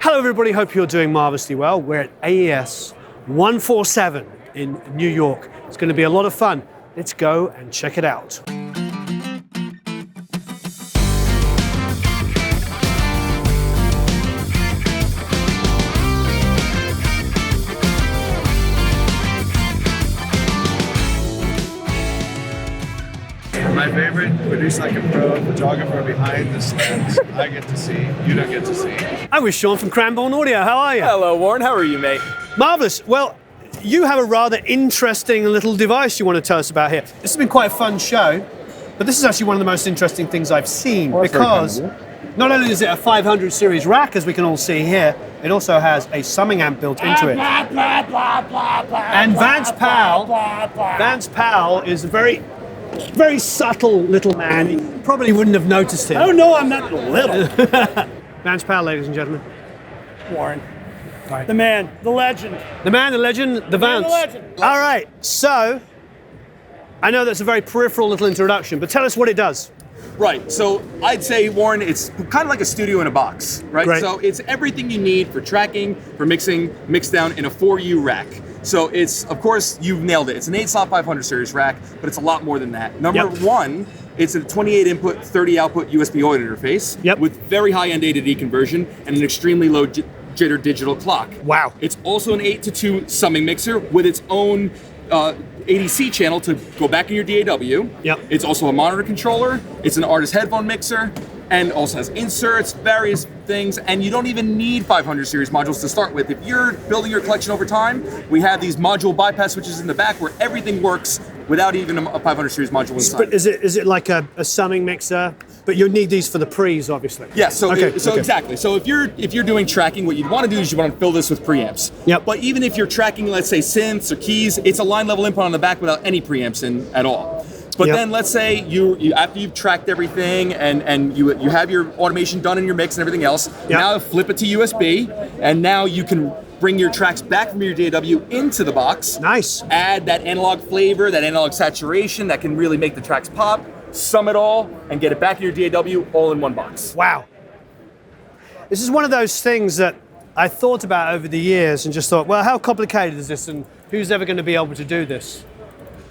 Hello everybody, hope you're doing marvelously well. We're at AES 147 in New York. It's going to be a lot of fun. Let's go and check it out. My favorite, produce like a pro, photographer behind the scenes. I get to see, you don't get to see. I'm with Sean from Cranborne Audio. How are you? Hello, Warren. How are you, mate? Marvelous. Well, you have a rather interesting little device you want to tell us about here. This has been quite a fun show, but this is actually one of the most interesting things I've seen because not only is it a 500 series rack, as we can all see here, it also has a summing amp built into it. And Vance Powell is a very subtle little man. You probably wouldn't have noticed him. Oh no, I'm not little. Vance Powell, ladies and gentlemen. Warren. The man, the legend. The man, the legend, the Vance. the legend. All right, so I know that's a very peripheral little introduction, but tell us what it does. Right. So I'd say, Warren, it's kind of like a studio in a box, right? Great. So it's everything you need for tracking, for mixing, mixed down in a 4U rack. So it's, of course, you've nailed it. It's an 8-slot 500 series rack, but it's a lot more than that. Number one, it's a 28 input, 30 output USB audio interface with very high end A to D conversion and an extremely low jitter digital clock. Wow. It's also an 8-to-2 summing mixer with its own ADC channel to go back in your DAW. It's also a monitor controller. It's an artist headphone mixer, and also has inserts, various things, and you don't even need 500 series modules to start with. If you're building your collection over time, we have these module bypass switches in the back where everything works without even a 500 series module inside. But is it like a summing mixer? But you need these for the pre's, obviously. Yeah, so exactly. So if you're doing tracking, what you'd want to do is you want to fill this with preamps. But even if you're tracking, let's say, synths or keys, it's a line level input on the back without any preamps in at all. But then let's say you after you've tracked everything and you have your automation done in your mix and everything else, now flip it to USB, and now you can bring your tracks back from your DAW into the box. Nice. Add that analog flavor, that analog saturation that can really make the tracks pop, sum it all, and get it back in your DAW all in one box. Wow. This is one of those things that I thought about over the years and just thought, well, how complicated is this and who's ever going to be able to do this?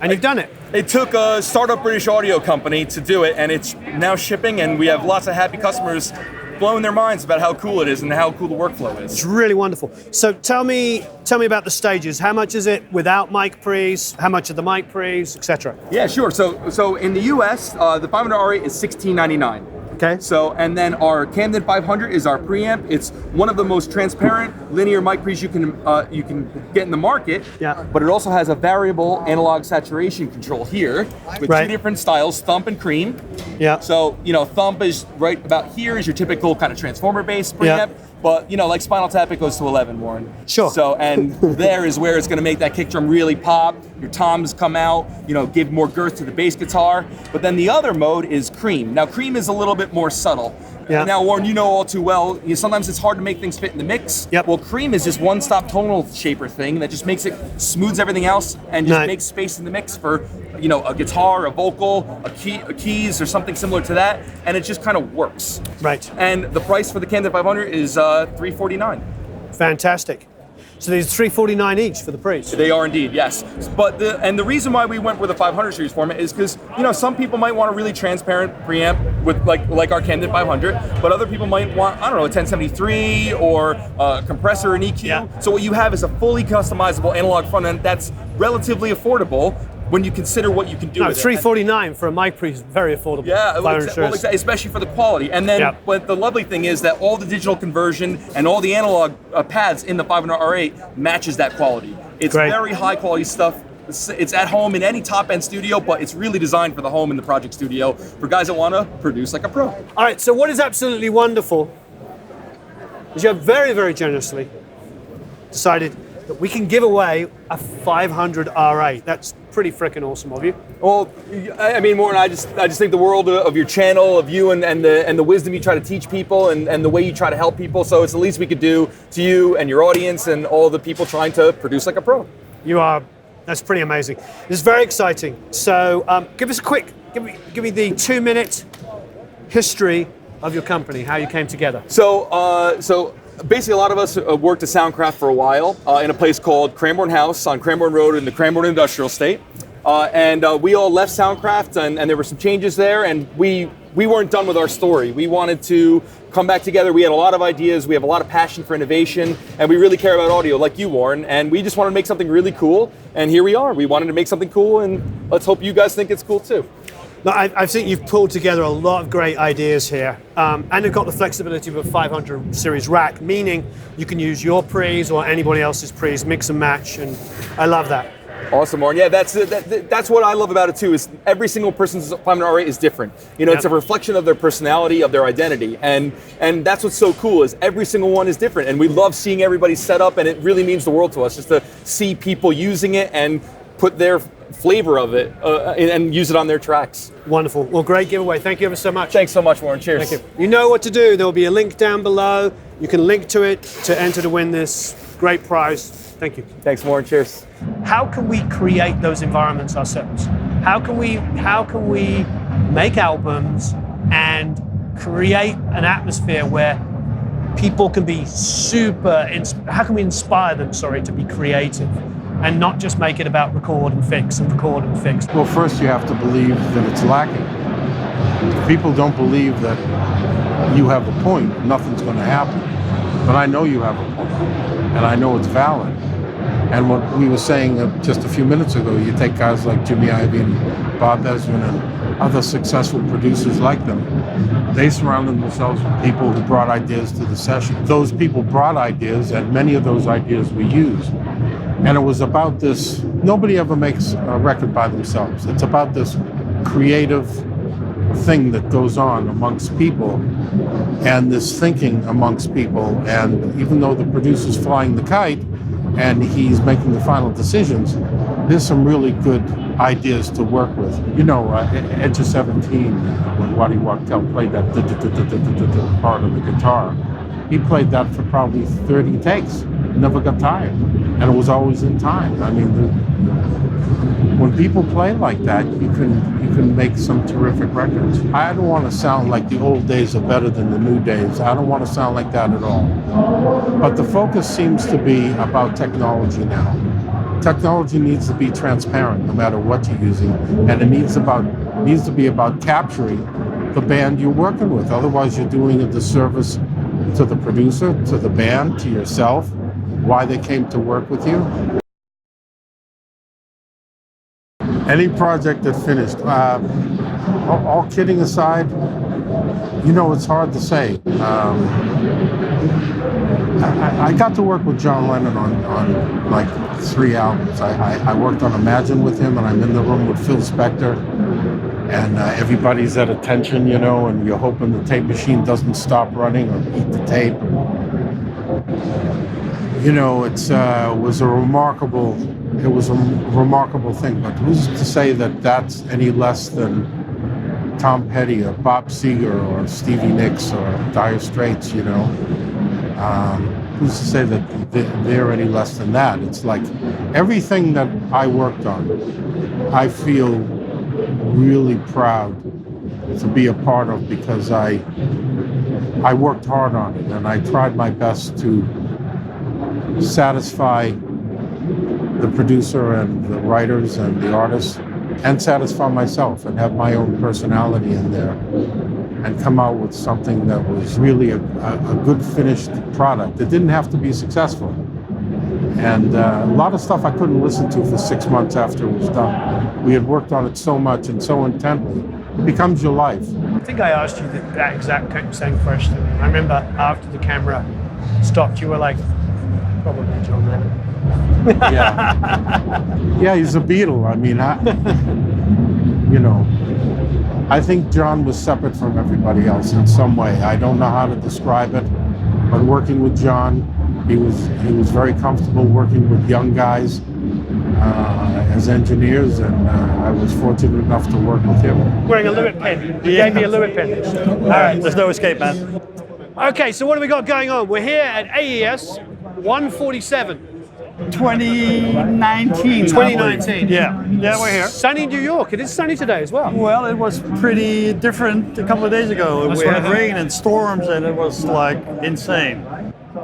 And you've done it. It took a startup British audio company to do it, and it's now shipping, and we have lots of happy customers blowing their minds about how cool it is and how cool the workflow is. It's really wonderful. So tell me about the stages. How much is it without mic pre's? How much are the mic pre's, etc.? Yeah, sure. So in the US, the 500 R8 is $16.99. Okay. So, and then our Camden 500 is our preamp. It's one of the most transparent linear mic pre's you can get in the market. Yeah. But it also has a variable analog saturation control here with two different styles, thump and cream. Yeah. So, thump is right about here is your typical kind of transformer-based preamp. Yeah. But, like Spinal Tap, it goes to 11, Warren. Sure. So, and there is where it's going to make that kick drum really pop. Your toms come out, give more girth to the bass guitar. But then the other mode is cream. Now, cream is a little bit more subtle. Yeah. Now, Warren, you know all too well, sometimes it's hard to make things fit in the mix. Yep. Well, cream is this one-stop tonal shaper thing that just makes it, smooths everything else and just makes space in the mix for, a guitar, a vocal, a keys, or something similar to that, and it just kind of works. Right. And the price for the Camden 500 is $349. Fantastic. So these are $349 each for the pre's. They are indeed, yes. But the reason why we went with a 500 series format is because some people might want a really transparent preamp with like our Camden 500, but other people might want a 1073 or a compressor and EQ. Yeah. So what you have is a fully customizable analog front end that's relatively affordable when you consider what you can do with it. $349 for a mic pre is very affordable. Yeah, especially for the quality. And then, but the lovely thing is that all the digital conversion and all the analog pads in the 500 R8 matches that quality. It's very high quality stuff. It's at home in any top end studio, but it's really designed for the home in the project studio for guys that want to produce like a pro. All right, so what is absolutely wonderful is you have very, very generously decided that we can give away a 500 R8. That's pretty freaking awesome of you. Well, I mean, Warren, I just think the world of your channel, of you and the wisdom you try to teach people and the way you try to help people. So it's the least we could do to you and your audience and all the people trying to produce like a pro. That's pretty amazing. This is very exciting. So give us a quick, give me the 2-minute history of your company, how you came together. So basically a lot of us worked at Soundcraft for a while in a place called Cranborne House on Cranborne Road in the Cranborne Industrial Estate. And we all left Soundcraft, and there were some changes there, and we weren't done with our story. We wanted to come back together. We had a lot of ideas. We have a lot of passion for innovation, and we really care about audio, like you, Warren. And we just wanted to make something really cool, and here we are. We wanted to make something cool, and let's hope you guys think it's cool too. No, I think you've pulled together a lot of great ideas here, and you've got the flexibility of a 500 series rack, meaning you can use your pre's or anybody else's pre's, mix and match, and I love that. Awesome, Warren. Yeah, that's what I love about it too. Is every single person's 500 is different. You know, It's a reflection of their personality, of their identity, and that's what's so cool is every single one is different, and we love seeing everybody set up, and it really means the world to us just to see people using it and put their flavor of it and use it on their tracks. Wonderful. Well, great giveaway. Thank you ever so much. Thanks so much, Warren. Cheers. Thank you. You know what to do. There will be a link down below. You can link to it to enter to win this great prize. Thank you. Thanks, Warren. Cheers. How can we create those environments ourselves? How can we make albums and create an atmosphere where people can be how can we inspire them, to be creative and not just make it about record and fix and record and fix? Well, first you have to believe that it's lacking. If people don't believe that you have a point, nothing's going to happen. But I know you have a point, and I know it's valid. And what we were saying just a few minutes ago, you take guys like Jimmy Iovine and Bob Ezrin and other successful producers like them, they surrounded themselves with people who brought ideas to the session. Those people brought ideas, and many of those ideas we used. And it was about this, nobody ever makes a record by themselves. It's about this creative thing that goes on amongst people and this thinking amongst people. And even though the producer's flying the kite and he's making the final decisions, there's some really good ideas to work with. You know, Edge of 17, when Waddy Wachtel played that part of the guitar, he played that for probably 30 takes, never got tired, and it was always in time. I mean, when people play like that, you can make some terrific records. I don't want to sound like the old days are better than the new days. I don't want to sound like that at all. But the focus seems to be about technology now. Technology needs to be transparent no matter what you're using, and it needs to be about capturing the band you're working with. Otherwise, you're doing a disservice to the producer, to the band, to yourself, why they came to work with you. Any project that finished, all kidding aside, you know, it's hard to say. I got to work with John Lennon on like 3 albums. I worked on Imagine with him, and I'm in the room with Phil Spector, and everybody's at attention, you know, and you're hoping the tape machine doesn't stop running or eat the tape. You know, it was a remarkable thing, but who's to say that that's any less than Tom Petty or Bob Seger or Stevie Nicks or Dire Straits, you know? Who's to say that they're any less than that? It's like everything that I worked on, I feel really proud to be a part of, because I worked hard on it, and I tried my best to satisfy the producer and the writers and the artists, and satisfy myself and have my own personality in there, and come out with something that was really a good finished product. It didn't have to be successful. And a lot of stuff I couldn't listen to for 6 months after it was done. We had worked on it so much and so intently. It becomes your life. I think I asked you that exact same question. I remember after the camera stopped, you were like, probably John Lennon. Yeah, he's a Beatle. I mean, you know, I think John was separate from everybody else in some way. I don't know how to describe it, but working with John, he was very comfortable working with young guys as engineers, and I was fortunate enough to work with him. Wearing a Lewitt pin. He gave me a Lewitt pin. All right, there's no escape, man. Okay, so what have we got going on? We're here at AES 147. 2019. 2019. Yeah, we're here. Sunny New York. It is sunny today as well. Well, it was pretty different a couple of days ago. That's We what I had heard. rain and storms, and it was like insane.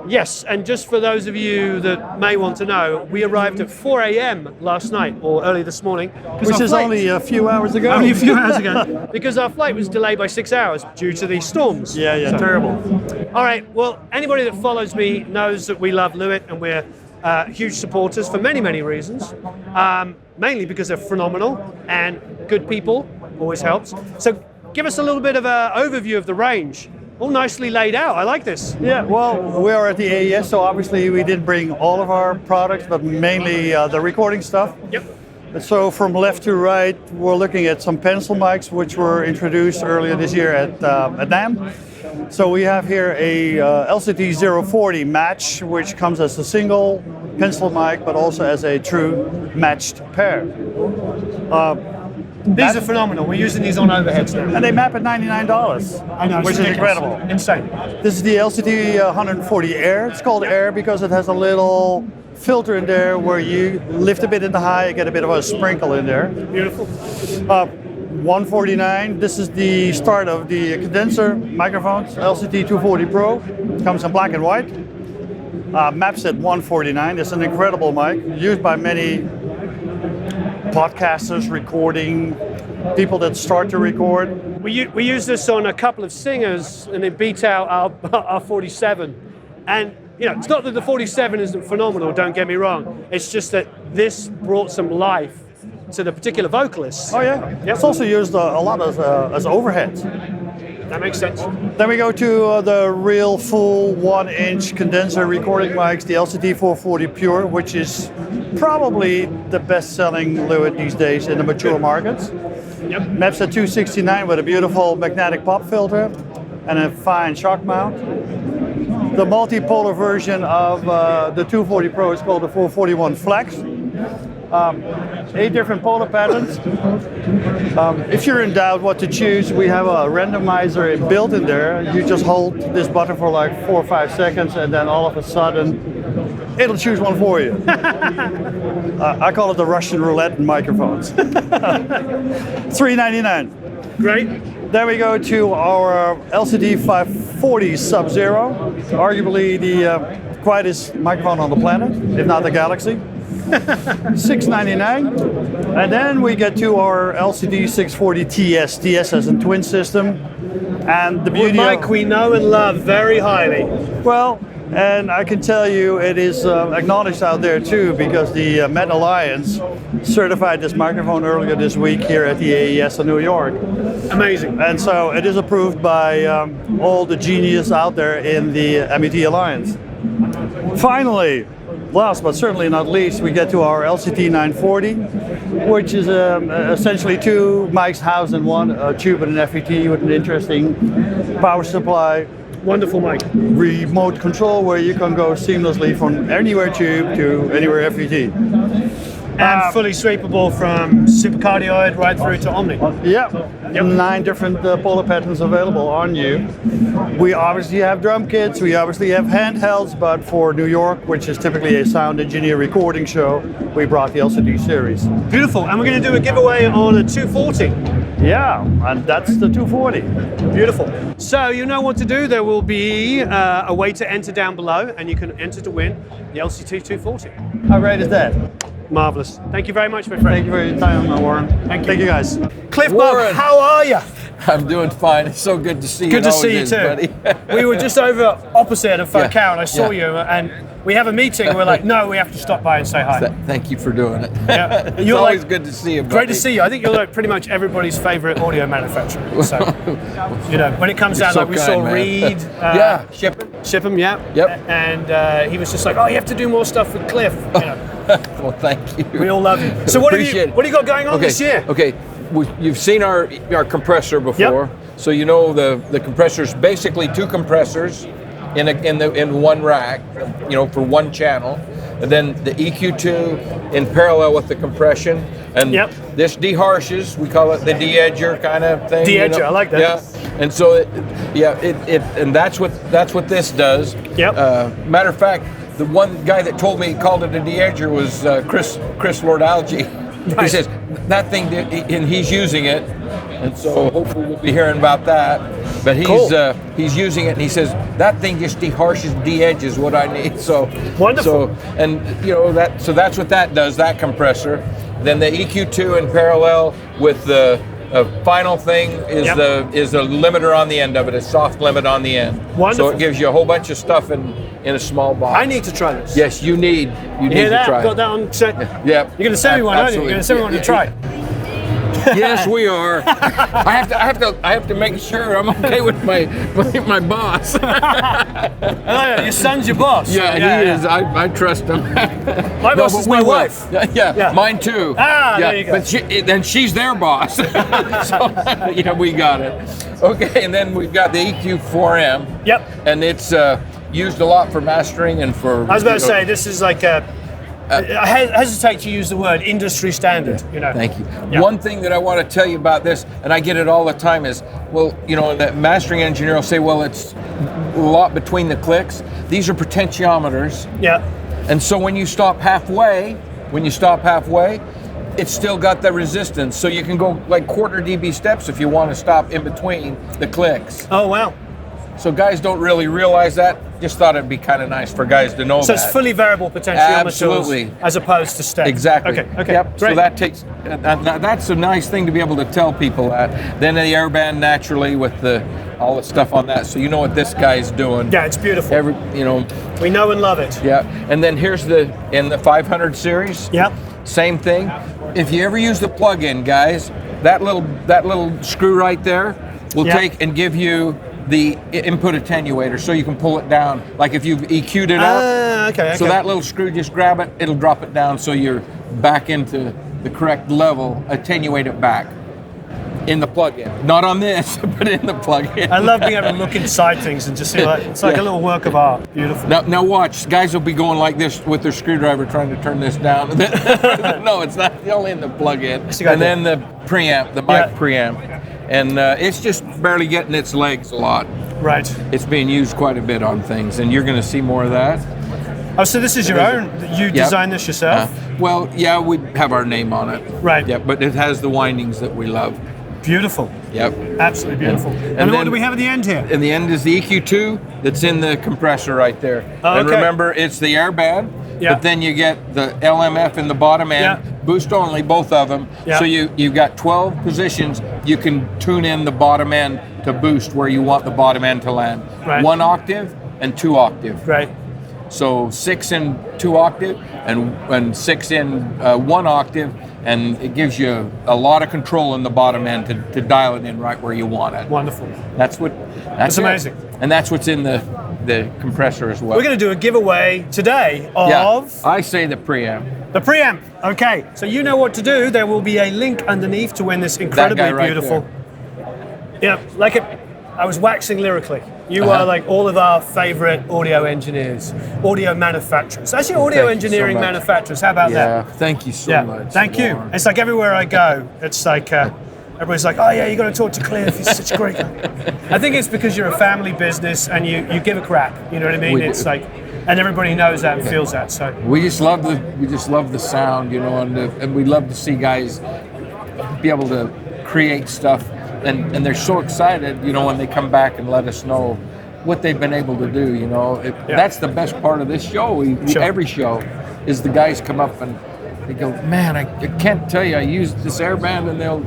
Yes, and just for those of you that may want to know, we arrived at 4 a.m. last night, or early this morning. Which is only a few hours ago. Only a few hours ago. Because our flight was delayed by 6 hours due to these storms. Yeah, terrible. All right, well, anybody that follows me knows that we love Lewitt, and we're huge supporters for many, many reasons. Mainly because they're phenomenal and good people, always helps. So give us a little bit of an overview of the range. All nicely laid out. I like this. Yeah, well, we are at the AES, so obviously we didn't bring all of our products, but mainly the recording stuff. Yep. So from left to right, we're looking at some pencil mics, which were introduced earlier this year at NAMM. So we have here a LCT 040 match, which comes as a single pencil mic, but also as a true matched pair. These are phenomenal. We're using these on overheads now. And they map at $99. I know, which is incredible. Insane. This is the LCT 140 Air. It's called Air because it has a little filter in there where you lift a bit in the high and get a bit of a sprinkle in there. Beautiful. 149. This is the start of the condenser microphones. LCT 240 Pro. Comes in black and white. Maps at 149. It's an incredible mic used by many podcasters, recording, people that start to record. We use this on a couple of singers, and it beat out our 47. And it's not that the 47 isn't phenomenal. Don't get me wrong. It's just that this brought some life to the particular vocalists. Oh yeah. It's also used a lot as overheads. That makes sense. Then we go to the real full 1-inch condenser recording mics, the LCT 440 Pure, which is probably the best-selling Lewitt these days in the mature markets. Yep. Maps at 269 with a beautiful magnetic pop filter and a fine shock mount. The multipolar version of the 240 Pro is called the 441 Flex. 8 different polar patterns. If you're in doubt what to choose, we have a randomizer built in there. You just hold this button for like 4 or 5 seconds, and then all of a sudden, it'll choose one for you. I call it the Russian roulette in microphones. $3.99. Great. Then we go to our LCT 540 SUBZERO, arguably the quietest microphone on the planet, if not the galaxy. $6.99. And then we get to our LCT 640 TS. TS has a twin system. And the beauty Mike we know and love very highly. Well, and I can tell you it is acknowledged out there too, because the Met Alliance certified this microphone earlier this week here at the AES in New York. Amazing. And so it is approved by all the genius out there in the MET Alliance. Finally, last but certainly not least, we get to our LCT 940, which is essentially 2 mics housed in one, a Tube and an FET with an interesting power supply. Wonderful mic. Remote control where you can go seamlessly from anywhere Tube to anywhere FET. And fully sweepable from supercardioid right through to Omni. Yep. 9 different polar patterns available on you. We obviously have drum kits, we obviously have handhelds, but for New York, which is typically a sound engineer recording show, we brought the LCT series. Beautiful. And we're going to do a giveaway on a 240. Yeah, and that's the 240. Beautiful. So you know what to do. There will be a way to enter down below, and you can enter to win the LCT 240. How great is that? Marvelous. Thank you very much, my friend. Thank you for your time, Warren. Thank you guys. Cliff Warren. Bob, how are you? I'm doing fine. It's so good to see you. Good to see you is, too. buddy. We were just over opposite of Yeah. Cow, and I saw you, and we have a meeting. We're like, no, we have to stop by and say hi. Thank you for doing it. Yeah. It's You're always like- good to see you, buddy. Great to see you. I think you're like pretty much everybody's favorite audio manufacturer. So, when it comes down, so like we kind, saw man. Reed. Yeah, Ship him, yeah. Yep. And he was just like, oh, you have to do more stuff with Cliff. Well, thank you. We all love you. So what have you got going on this year? Okay, you've seen our compressor before, so you know the compressor's basically 2 compressors in one rack, for one channel, and then the EQ2 in parallel with the compression, and this deharshes. We call it the de-edger kind of thing. De-edger, I like that. Yeah, and so and that's what this does. Yep. Matter of fact, the one guy that told me he called it a de-edger was Chris Lord-Alge. Right. He says that thing, and he's using it, and so hopefully we'll be hearing about that. But he's using it, and he says that thing just de-edges what I need. So wonderful. So, and you know that's what that does. That compressor. Then the EQ2 in parallel with the final thing is the limiter on the end of it. A soft limit on the end. Wonderful. So it gives you a whole bunch of stuff in a small box. I need to try this. Yes, you need to try. Got that on set. Yeah. You're going to send me one, aren't you? You're going to send me one to try. Yes, we are. I have to make sure I'm okay with my boss. Your son's your boss. Yeah, he is. I trust him. My boss is my wife. Yeah, mine too. There you go. But then she's their boss. So yeah, we got it. Okay, and then we've got the EQ4M. Yep. And it's used a lot for mastering and for. I was about to say this is like a. I hesitate to use the word industry standard. You know. Thank you. Yeah. One thing that I want to tell you about this, and I get it all the time, is the mastering engineer will say, well, it's a lot between the clicks. These are potentiometers. Yeah. And so when you stop halfway, it's still got the resistance. So you can go like quarter dB steps if you want to stop in between the clicks. Oh wow. So guys don't really realize that. Just thought it'd be kind of nice for guys to know So that. it's fully variable potentiometers. Absolutely. As opposed to steps. Exactly. Okay. Yep. Great. So that takes. That's a nice thing to be able to tell people that. Then the airband naturally with all the stuff on that, so you know what this guy's doing. Yeah, it's beautiful. We know and love it. Yeah. And then here's in the 500 series. Yeah. Same thing. If you ever use the plug-in, guys, that little screw right there will take and give you the input attenuator, so you can pull it down. Like if you've EQ'd it up. Okay. So that little screw, just grab it, it'll drop it down so you're back into the correct level, attenuate it back. In the plug-in. Not on this, but in the plug-in. I love being able to look inside things and just see it's like a little work of art. Beautiful. Now watch, guys will be going like this with their screwdriver trying to turn this down. No, it's not, only in the plug-in. And then the preamp, the mic preamp. And it's just barely getting its legs a lot. Right. It's being used quite a bit on things, and you're going to see more of that. Oh, so this is your own? You designed this yourself? Well, yeah, we have our name on it. Right. Yeah, but it has the windings that we love. Beautiful. Yep. Absolutely beautiful. And then what do we have at the end here? In the end is the EQ2 that's in the compressor right there. Oh, and remember, it's the airband, but then you get the LMF in the bottom end, boost only, both of them. So you've got 12 positions. You can tune in the bottom end to boost where you want the bottom end to land. Right. 1 octave and 2 octave. Right. So 6 in 2 octave and 6 in 1 octave, and it gives you a lot of control in the bottom end to dial it in right where you want it. Wonderful. That's amazing. And that's what's in the compressor as well. We're going to do a giveaway today of... I say the preamp. The preamp. Okay. So you know what to do. There will be a link underneath to win this incredibly beautiful... Yeah, I was waxing lyrically. You are like all of our favorite audio engineers, audio manufacturers. Actually, audio engineering manufacturers. How about that? Yeah, thank you so much. Thank you. It's like everywhere I go, it's like everybody's like, oh yeah, you got to talk to Cliff. He's such a great guy. I think it's because you're a family business and you give a crap. You know what I mean? It's like, and everybody knows that and feels that. So we just love the sound, and we love to see guys be able to create stuff. And they're so excited, when they come back and let us know what they've been able to do. That's the best part of this show. Every show is the guys come up and they go, man, I can't tell you, I used this airband, and they'll,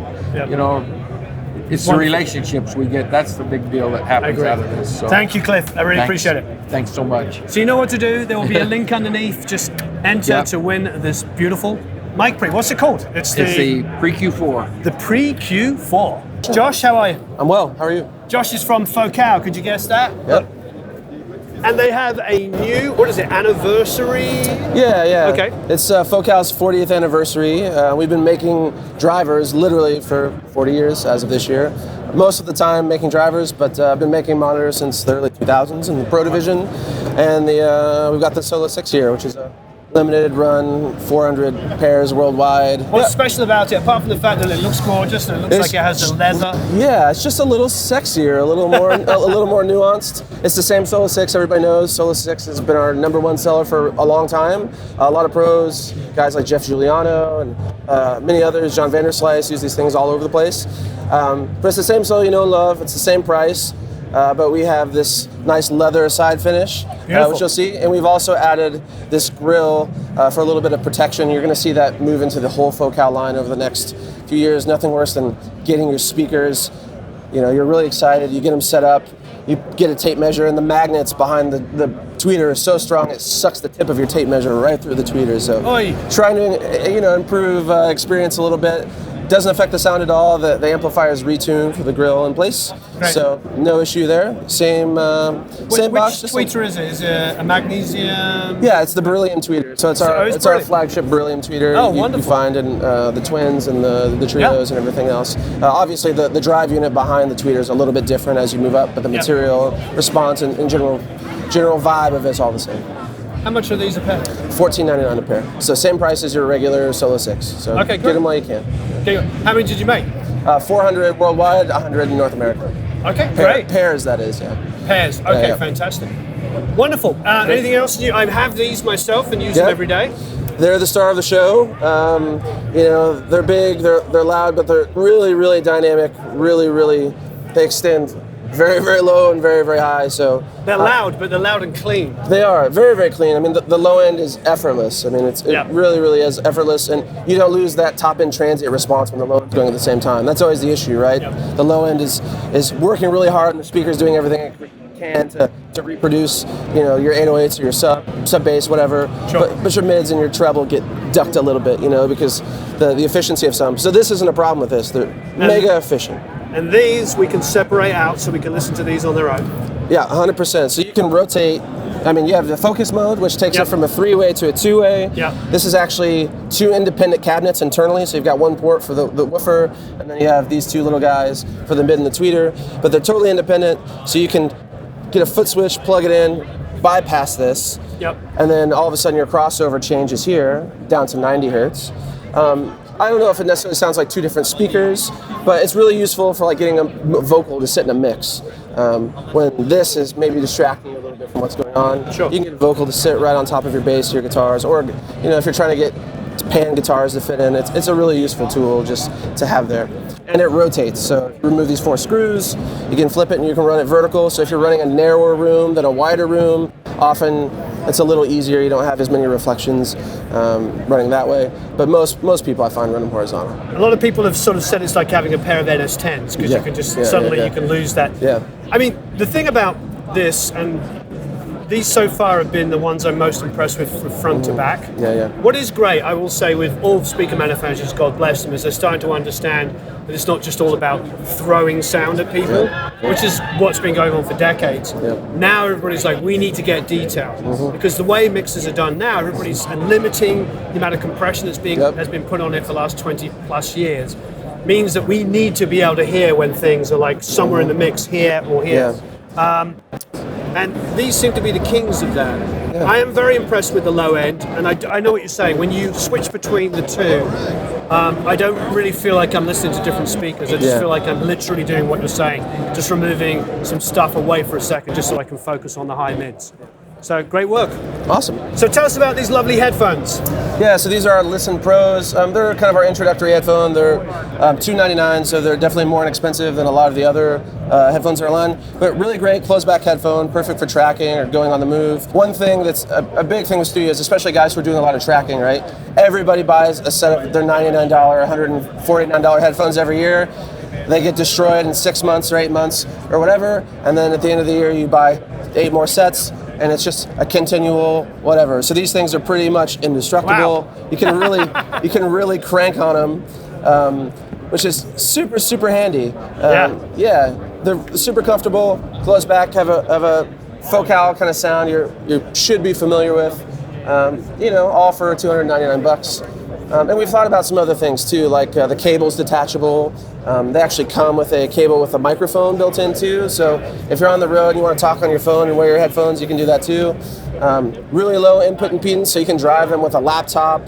it's the relationships we get. That's the big deal that happens out of this. So. Thank you, Cliff. I really appreciate it. Thanks so much. So you know what to do. There will be a link underneath. Just enter to win this beautiful mic pre. What's it called? It's the Pre-Q4. The Pre-Q4. Josh, how are you? I'm well. How are you? Josh is from Focal. Could you guess that? Yep. And they have a new, anniversary? Yeah. Okay. It's Focal's 40th anniversary. We've been making drivers literally for 40 years as of this year. Most of the time making drivers, but I've been making monitors since the early 2000s in the Pro Division. And we've got the Solo 6 here, which is a limited run, 400 pairs worldwide. What's special about it, apart from the fact that it looks gorgeous and it looks like it has the leather? Yeah, it's just a little sexier, a little more nuanced. It's the same Solo 6 everybody knows. Solo 6 has been our #1 seller for a long time. A lot of pros, guys like Jeff Giuliano and many others, John Vanderslice, use these things all over the place. But it's the same Solo you know and love. It's the same price. but we have this nice leather side finish, which you'll see. And we've also added this grill for a little bit of protection. You're going to see that move into the whole Focal line over the next few years. Nothing worse than getting your speakers, you're really excited. You get them set up. You get a tape measure, and the magnets behind the tweeter are so strong it sucks the tip of your tape measure right through the tweeter. So trying to improve experience a little bit. Doesn't affect the sound at all. The amplifier is retuned for the grill in place, so no issue there. Same box. Which tweeter is it? Is it a magnesium? Yeah, it's the beryllium tweeter. So it's our flagship beryllium tweeter. Oh, wonderful. You find in the twins and the trios and everything else. Obviously, the drive unit behind the tweeter is a little bit different as you move up, but the material response and general vibe of it's all the same. How much are these a pair? $14.99 a pair. So same price as your regular Solo 6. So get them while you can. Okay, how many did you make? 400 worldwide, 100 in North America. Okay, great. Pairs, that is, yeah. Pairs. Okay, fantastic. Wonderful. Anything else? I have these myself and use them every day. They're the star of the show. They're big, they're loud, but they're really, really dynamic. Really, they extend very, very low and very, very high. So they're loud, but they're loud and clean. They are very, very clean. I mean, the low end is effortless. I mean, it really, really is effortless, and you don't lose that top end transient response when the low end's going at the same time. That's always the issue, right? The low end is working really hard, and the speaker's doing everything it can to reproduce, your 808s or your sub bass, whatever. Sure. But your mids and your treble get ducked a little bit, because the efficiency of some. So this isn't a problem with this. They're mega efficient. And these we can separate out so we can listen to these on their own. Yeah, 100%. So you can rotate. I mean, you have the focus mode, which takes it from a 3-way to a 2-way. Yeah. This is actually 2 independent cabinets internally. So you've got one port for the woofer, and then you have these 2 little guys for the mid and the tweeter. But they're totally independent, so you can get a foot switch, plug it in, bypass this, and then all of a sudden your crossover changes here down to 90 hertz. I don't know if it necessarily sounds like 2 different speakers, but it's really useful for getting a vocal to sit in a mix. When this is maybe distracting you a little bit from what's going on, you can get a vocal to sit right on top of your bass, your guitars, or if you're trying to get pan guitars to fit in, it's a really useful tool just to have there. And it rotates, so if you remove these 4 screws, you can flip it and you can run it vertical. So if you're running a narrower room than a wider room, often it's a little easier. You don't have as many reflections running that way. But most people I find run them horizontal. A lot of people have sort of said it's like having a pair of NS10s because you can just suddenly you can lose that. Yeah. I mean, the thing about this, and these so far have been the ones I'm most impressed with from front to back. What is great, I will say, with all speaker manufacturers, God bless them, is they're starting to understand that it's not just all about throwing sound at people, which is what's been going on for decades. Now everybody's like, we need to get detail, because the way mixers are done now, everybody's limiting the amount of compression that's has been put on it for the last 20 plus years, means that we need to be able to hear when things are like somewhere in the mix here or here. And these seem to be the kings of that. I am very impressed with the low end, and I know what you're saying. When you switch between the two, I don't really feel like I'm listening to different speakers. I just feel like I'm literally doing what you're saying, just removing some stuff away for a second just so I can focus on the high mids. So great work. Awesome. So tell us about these lovely headphones. Yeah, so these are our Listen Pros. They're kind of our introductory headphone. They're $299, so they're definitely more inexpensive than a lot of the other headphones that are online. But really great closed-back headphone, perfect for tracking or going on the move. One thing that's a big thing with studios, especially guys who are doing a lot of tracking, right? Everybody buys a set of their $99, $149 headphones every year. They get destroyed in 6 months or 8 months or whatever, and then at the end of the year you buy 8 more sets, and it's just a continual whatever. So these things are pretty much indestructible. Wow. You can really crank on them, which is super, super handy. They're super comfortable, close back, have a Focal kind of sound you should be familiar with. All for $299. And we've thought about some other things too, like the cable's detachable. They actually come with a cable with a microphone built in too. So if you're on the road and you want to talk on your phone and wear your headphones, you can do that too. Really low input impedance, so you can drive them with a laptop,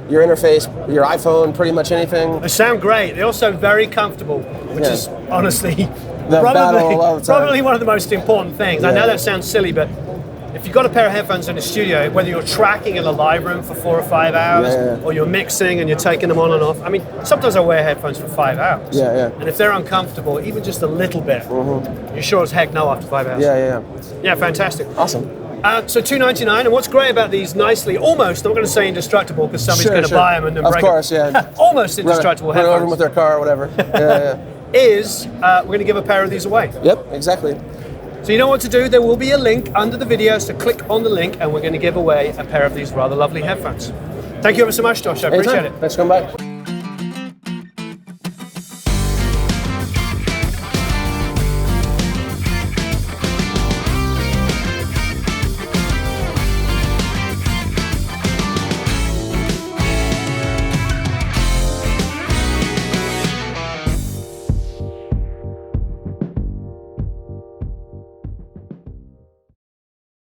your interface, your iPhone, pretty much anything. They sound great. They're also very comfortable, which is honestly probably one of the most important things. I know that sounds silly, but if you've got a pair of headphones in the studio, whether you're tracking in a live room for 4 or 5 hours, or you're mixing and you're taking them on and off. I mean, sometimes I wear headphones for 5 hours. And if they're uncomfortable, even just a little bit, you sure as heck know after 5 hours. Yeah, fantastic. Awesome. So $299, and what's great about these nicely, almost, I'm not going to say indestructible because somebody's going to buy them and then break them. Of course, almost indestructible run over headphones. them with their car or whatever. Is we're going to give a pair of these away. Yep, exactly. So you know what to do. There will be a link under the video, so click on the link and we're going to give away a pair of these rather lovely headphones. Thank you ever so much, Josh. I appreciate it. Thanks for coming by.